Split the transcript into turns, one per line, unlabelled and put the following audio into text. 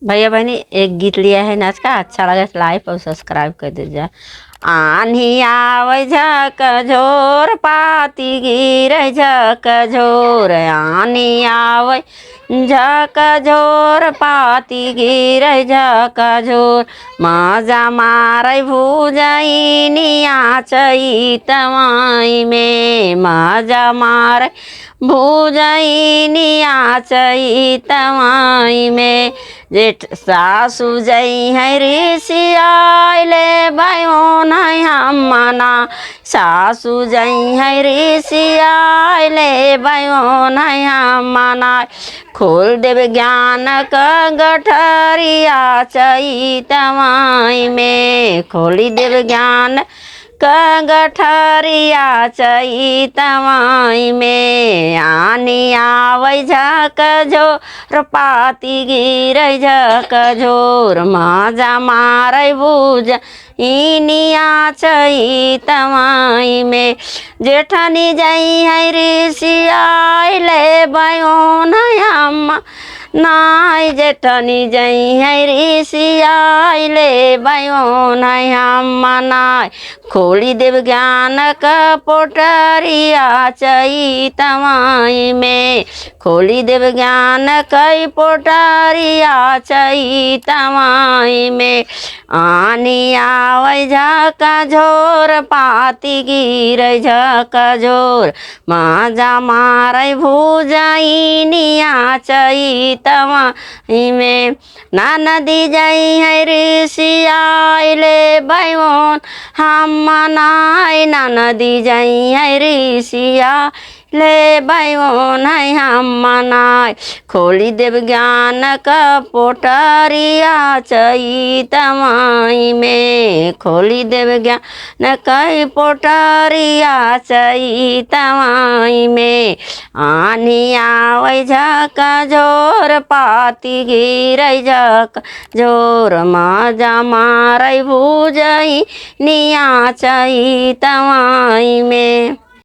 भैया बहनी एक गीत लिया है नाच का, अच्छा लगा लाइक और सब्सक्राइब कर दीजिए। आन्ही आवे झक झोर पाती गिरे झक झोर, आन्ही आवे झक झोर पाती गिरे झक झोर, मजा मारै भुजैनिया चैतमाई में, मजा मारै भुजैनिया चैतमाई में। जेठ सासु जई है ऋषियाले भयो नहीं हम मना, सासु जई है ऋषियाले भयो नहीं हम मना। खोल देव ज्ञान का गठरिया चैतमाई में, खोली देव ज्ञान का गठरिया चैतमाई में। आनी आवै झक झोर पाती गिरै झक झोर, मजा मारै भुज इनिया चैतमाई में। जेठनी जई है ऋषियाले भयो नहीं हम नाई, जेठनी जई है ऋषियाले भयो नहीं हम मनाई। खोली देव ज्ञान का पोटरिया चैतमाई में, खोली देव ज्ञान कई पोटरिया चैतमाई में। आनी आवै झक झोर पाती गिरै झक झोर, मजा मारै भुजैनिया चैतमाई में। नदी जई है ऋषियाले भयो हम मनाई, नदी जई है ऋषियाले भयो नहीं हम मनाई। खोली देव ज्ञान का पोटरिया चैतमाई में, खोली देव ज्ञान कई पोटरिया चैतमाई में। आनी आवै झक झोर पाती गिरै झक झोर, मजा मारै भुजैनिया चैतमाई में।